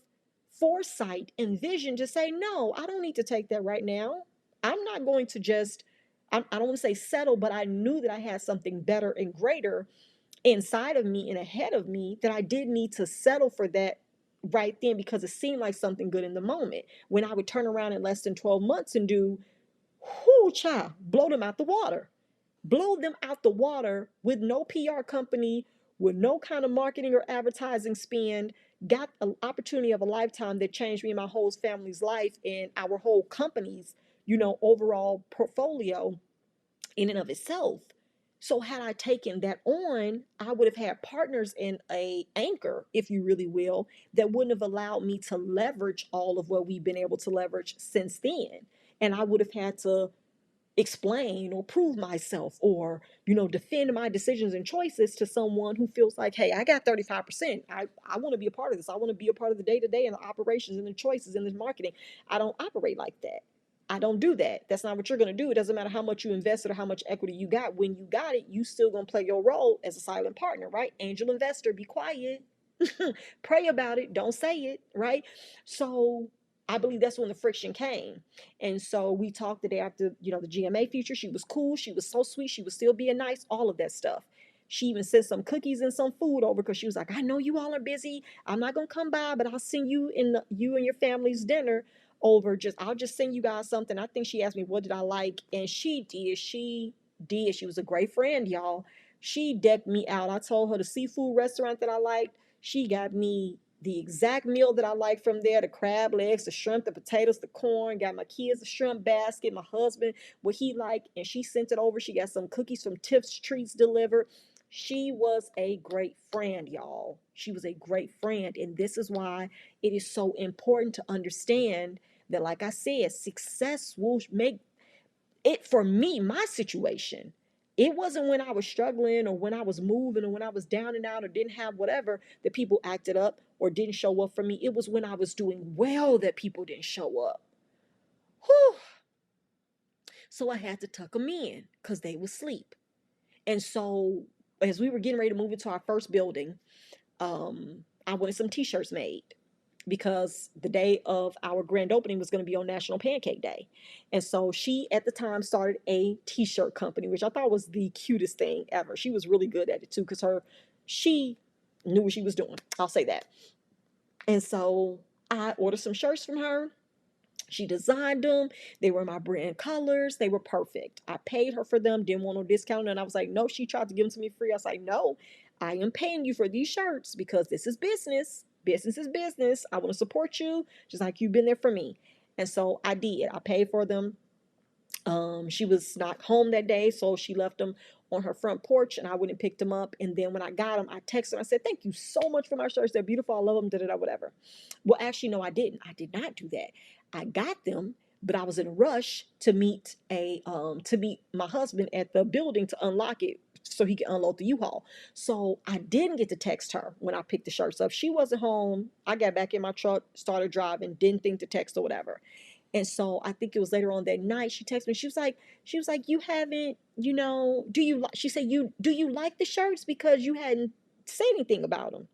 foresight and vision to say, no, I don't need to take that right now. I'm not going to just, I don't want to say settle, but I knew that I had something better and greater inside of me and ahead of me that I did need to settle for that right then because it seemed like something good in the moment. When I would turn around in less than 12 months and do, whoo, child, blow them out the water. Blow them out the water with no PR company, with no kind of marketing or advertising spend. Got an opportunity of a lifetime that changed me and my whole family's life and our whole company's, overall portfolio in and of itself. So had I taken that on, I would have had partners in a anchor, if you really will, that wouldn't have allowed me to leverage all of what we've been able to leverage since then. And I would have had to explain or prove myself or defend my decisions and choices to someone who feels like, hey, I got 35%. I want to be a part of this. I want to be a part of the day-to-day and the operations and the choices and the marketing. I don't operate like that. I don't do that. That's not what you're going to do. It doesn't matter how much you invested or how much equity you got. When you got it, you still going to play your role as a silent partner, right? Angel investor, be quiet. Pray about it. Don't say it, right? So I believe that's when the friction came. And so we talked the day after, the GMA feature. She was cool. She was so sweet. She was still being nice, all of that stuff. She even sent some cookies and some food over because she was like, I know you all are busy. I'm not going to come by, but I'll send you and your family's dinner over. I'll just send you guys something. I think she asked me, what did I like? And she did. She was a great friend, y'all. She decked me out. I told her the seafood restaurant that I liked. She got me the exact meal that I like from there, the crab legs, the shrimp, the potatoes, the corn. Got my kids a shrimp basket, my husband what he liked, and she sent it over. She got some cookies from Tiff's Treats delivered. She was a great friend, y'all. She was a great friend. And this is why it is so important to understand that, like I said, success will make it for me, my situation. It wasn't when I was struggling or when I was moving or when I was down and out or didn't have whatever that people acted up or didn't show up for me. It was when I was doing well that people didn't show up. Whew. So I had to tuck them in because they would sleep. And so as we were getting ready to move into our first building, I wanted some t-shirts made because the day of our grand opening was going to be on National Pancake Day. And so she at the time started a t-shirt company, which I thought was the cutest thing ever. She was really good at it too, because she knew what she was doing. I'll say that. And so I ordered some shirts from her. She designed them. They were my brand colors. They were perfect. I paid her for them, didn't want no discount. And I was like, no, she tried to give them to me free. I was like, no, I am paying you for these shirts because this is business. Business is business. I want to support you just like you've been there for me. And so I did. I paid for them. She was not home that day, so she left them on her front porch, and I went and picked them up. And then when I got them, I texted her. I said, "Thank you so much for my shirts. They're beautiful. I love them." Da da da. Whatever. Well, actually, no, I didn't. I did not do that. I got them, but I was in a rush to meet my husband at the building to unlock it so he could unload the U-Haul. So I didn't get to text her when I picked the shirts up. She wasn't home. I got back in my truck, started driving, didn't think to text or whatever. And so I think it was later on that night she texted me. She was like, you haven't, do you like, she said, do you like the shirts because you hadn't said anything about them?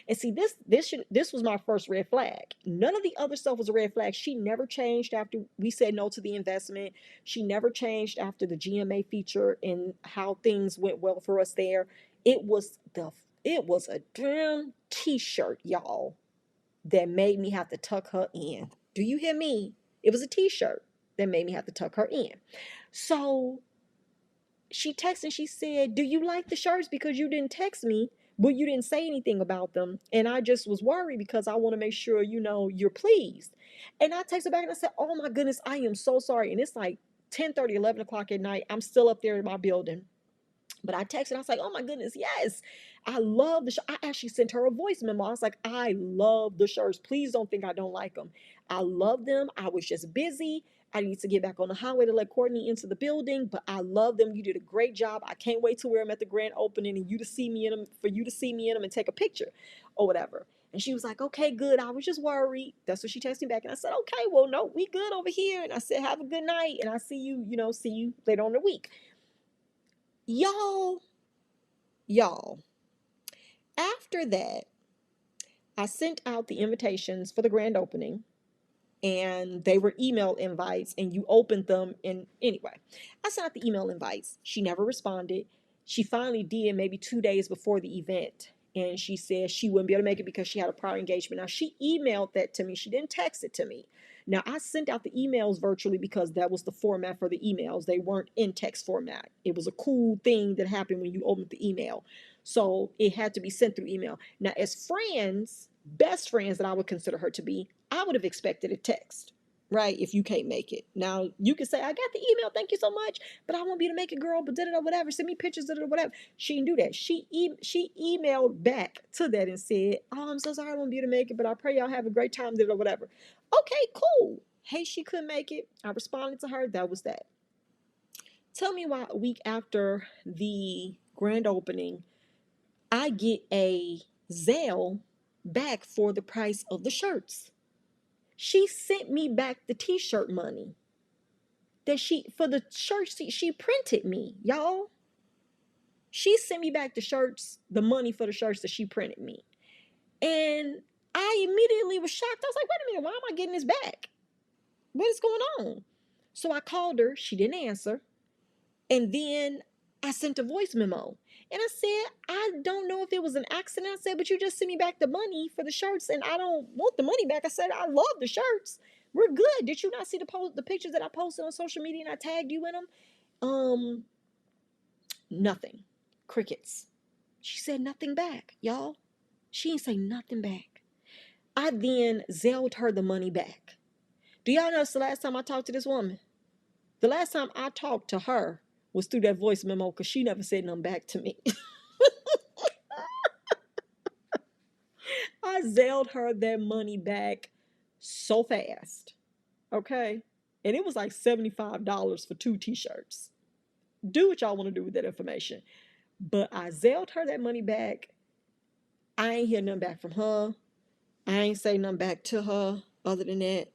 And see, this was my first red flag. None of the other stuff was a red flag. She never changed after we said no to the investment. She never changed after the GMA feature and how things went well for us there. It was a damn t-shirt, y'all, that made me have to tuck her in. Do you hear me? It was a t-shirt that made me have to tuck her in. So she texted, she said, "Do you like the shirts? Because you didn't text me, but you didn't say anything about them. And I just was worried because I want to make sure, you're pleased." And I texted back and I said, "Oh my goodness, I am so sorry." And it's like 10:30, 11 o'clock at night. I'm still up there in my building. But I texted, I was like, "Oh my goodness, yes. I love the shirt." I actually sent her a voice memo. I was like, "I love the shirts. Please don't think I don't like them. I love them. I was just busy. I need to get back on the highway to let Courtney into the building, but I love them. You did a great job. I can't wait to wear them at the grand opening and for you to see me in them and take a picture or whatever." And she was like, "Okay, good. I was just worried." That's what she texted me back. And I said, "Okay, well, no, we good over here." And I said, "Have a good night. And I see you, see you later on the week." Y'all, y'all, after that, I sent out the invitations for the grand opening, and they were email invites, and you opened them. And anyway, I sent out the email invites. She never responded. She finally did maybe 2 days before the event, and she said she wouldn't be able to make it because she had a prior engagement. Now, she emailed that to me. She didn't text it to me. Now, I sent out the emails virtually because that was the format for the emails. They weren't in text format. It was a cool thing that happened when you opened the email. So it had to be sent through email. Now, as friends, best friends that I would consider her to be, I would have expected a text, right? If you can't make it. Now, you can say, "I got the email. Thank you so much, but I won't be able to make it, girl. But da-da-da, whatever. Send me pictures, da-da-da, whatever." She didn't do that. She emailed back to that and said, "Oh, I'm so sorry I won't be able to make it, but I pray y'all have a great time, da-da-da, whatever." Okay, cool. Hey, she couldn't make it. I responded to her. That was that. Tell me why a week after the grand opening, I get a Zelle back for the price of the shirts. She sent me back the t-shirt money that for the shirts she printed me, y'all. She sent me back the shirts, the money for the shirts that she printed me. And I immediately was shocked. I was like, "Wait a minute, why am I getting this back? What is going on?" So I called her. She didn't answer. And then I sent a voice memo. And I said, "I don't know if it was an accident." I said, "But you just sent me back the money for the shirts and I don't want the money back." I said, "I love the shirts. We're good. Did you not see the pictures that I posted on social media and I tagged you in them?" Nothing. Crickets. She said nothing back, y'all. She ain't say nothing back. I then Zelled her the money back. Do y'all know it's the last time I talked to this woman? The last time I talked to her was through that voice memo because she never said nothing back to me. I Zelled her that money back so fast. Okay. And it was like $75 for 2 t-shirts. Do what y'all want to do with that information. But I Zelled her that money back. I ain't hear nothing back from her. I ain't say nothing back to her other than that.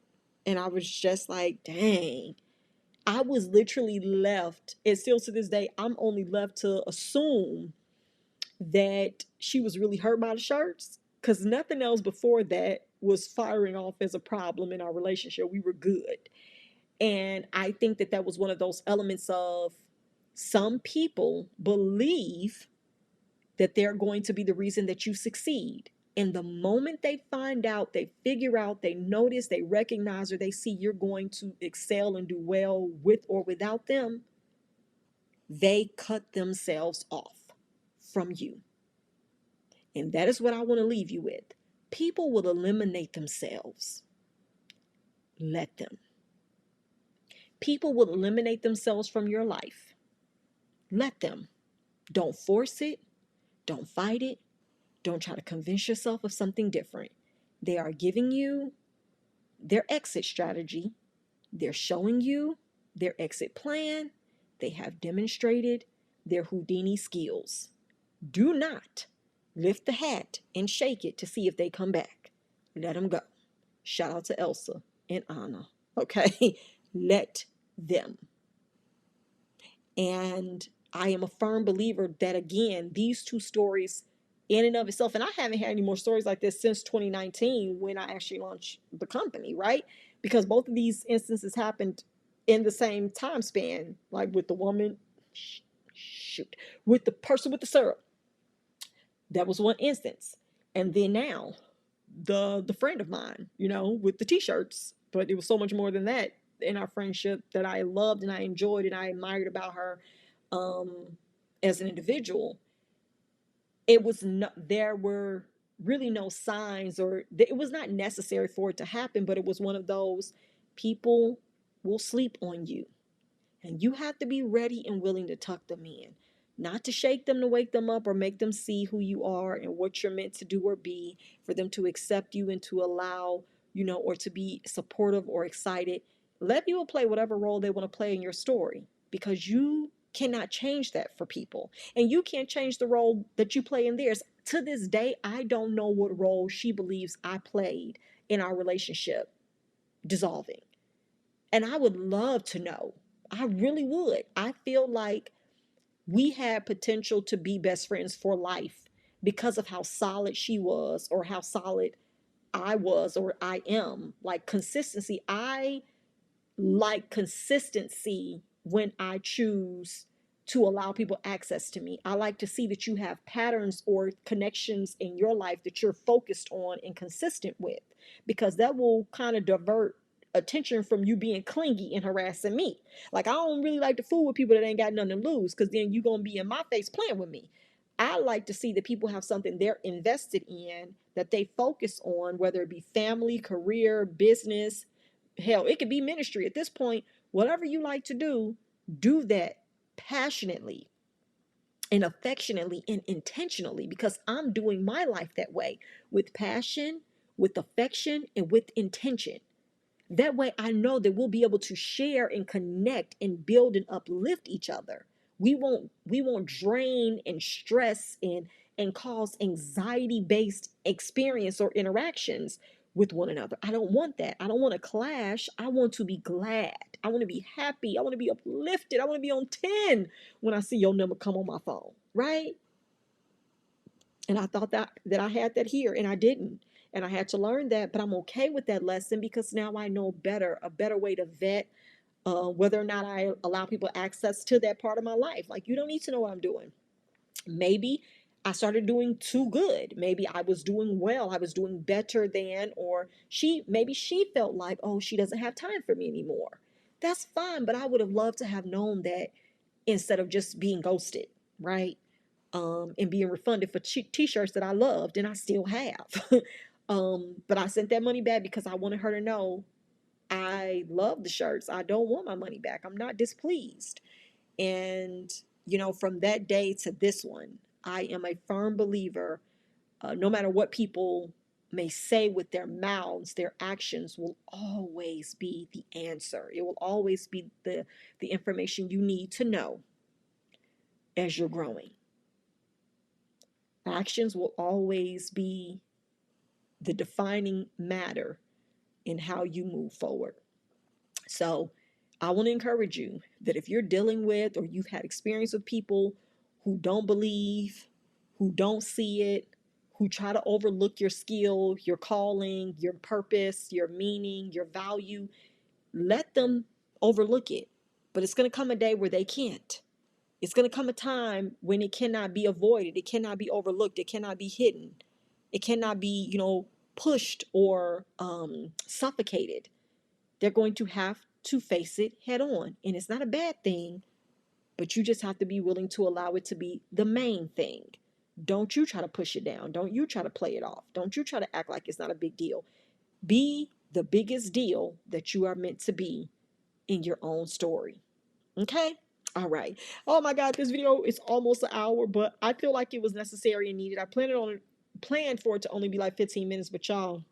And I was just like, dang. I was literally left, and still to this day, I'm only left to assume that she was really hurt by the shirts, because nothing else before that was firing off as a problem in our relationship. We were good. And I think that that was one of those elements of, some people believe that they're going to be the reason that you succeed. And the moment they find out, they figure out, they notice, they recognize, or they see you're going to excel and do well with or without them, they cut themselves off from you. And that is what I want to leave you with. People will eliminate themselves. Let them. People will eliminate themselves from your life. Let them. Don't force it. Don't fight it. Don't try to convince yourself of something different. They are giving you their exit strategy. They're showing you their exit plan. They have demonstrated their Houdini skills. Do not lift the hat and shake it to see if they come back. Let them go. Shout out to Elsa and Anna. Okay? Let them. And I am a firm believer that, again, these two stories in and of itself, and I haven't had any more stories like this since 2019 when I actually launched the company, right? Because both of these instances happened in the same time span, like with the woman, with the person with the syrup. That was one instance. And then now, the friend of mine, with the t-shirts, but it was so much more than that in our friendship that I loved and I enjoyed and I admired about her as an individual. It was not, there were really no signs, or it was not necessary for it to happen, but it was one of those, people will sleep on you. And you have to be ready and willing to tuck them in, not to shake them to wake them up or make them see who you are and what you're meant to do or be, for them to accept you and to allow, or to be supportive or excited. Let people play whatever role they want to play in your story, because you cannot change that for people. And you can't change the role that you play in theirs. To this day, I don't know what role she believes I played in our relationship dissolving. And I would love to know. I really would. I feel like we had potential to be best friends for life because of how solid she was, or how solid I was, or I am. Like consistency. I like consistency when I choose to allow people access to me. I like to see that you have patterns or connections in your life that you're focused on and consistent with, because that will kind of divert attention from you being clingy and harassing me. Like, I don't really like to fool with people that ain't got nothing to lose, because then you're going to be in my face playing with me. I like to see that people have something they're invested in, that they focus on, whether it be family, career, business, hell, it could be ministry. At this point, whatever you like to do that passionately and affectionately and intentionally, because I'm doing my life that way, with passion, with affection, and with intention. That way I know that we'll be able to share and connect and build and uplift each other. We won't drain and stress and cause anxiety based experience or interactions with one another. I don't want that. I don't want to clash. I want to be glad. I want to be happy. I want to be uplifted. I want to be on 10 when I see your number come on my phone, right? And I thought that I had that here, and I didn't. And I had to learn that, but I'm okay with that lesson, because now I know better, a better way to vet whether or not I allow people access to that part of my life. Like, you don't need to know what I'm doing. Maybe I started doing too good. Maybe I was doing well. I was doing better than, or maybe she felt like, oh, she doesn't have time for me anymore. That's fine, but I would have loved to have known that, instead of just being ghosted, right? And being refunded for t-shirts that I loved and I still have. But I sent that money back because I wanted her to know I love the shirts. I don't want my money back. I'm not displeased. And, from that day to this one, I am a firm believer, no matter what people may say with their mouths, their actions will always be the answer. It will always be the information you need to know as you're growing. Actions will always be the defining matter in how you move forward. So I want to encourage you that if you're dealing with or you've had experience with people who don't believe, who don't see it, who try to overlook your skill, your calling, your purpose, your meaning, your value, let them overlook it. But it's going to come a day where they can't. It's going to come a time when it cannot be avoided. It cannot be overlooked. It cannot be hidden. It cannot be, pushed or suffocated. They're going to have to face it head on. And it's not a bad thing, but you just have to be willing to allow it to be the main thing. Don't you try to push it down. Don't you try to play it off. Don't you try to act like it's not a big deal. Be the biggest deal that you are meant to be in your own story. Okay? All right. Oh my God, this video is almost an hour, but I feel like it was necessary and needed. I planned for it to only be like 15 minutes, but y'all,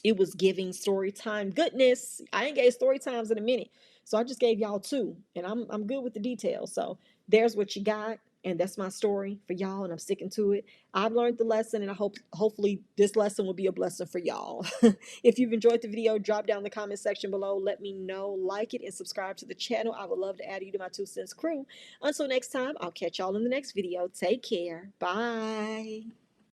it was giving story time goodness. I ain't gave story times in a minute, so I just gave y'all two, and I'm good with the details. So there's what you got, and that's my story for y'all, and I'm sticking to it. I've learned the lesson, and I hopefully this lesson will be a blessing for y'all. If you've enjoyed the video, drop down in the comment section below. Let me know, like it, and subscribe to the channel. I would love to add you to my 2 cents crew. Until next time, I'll catch y'all in the next video. Take care. Bye.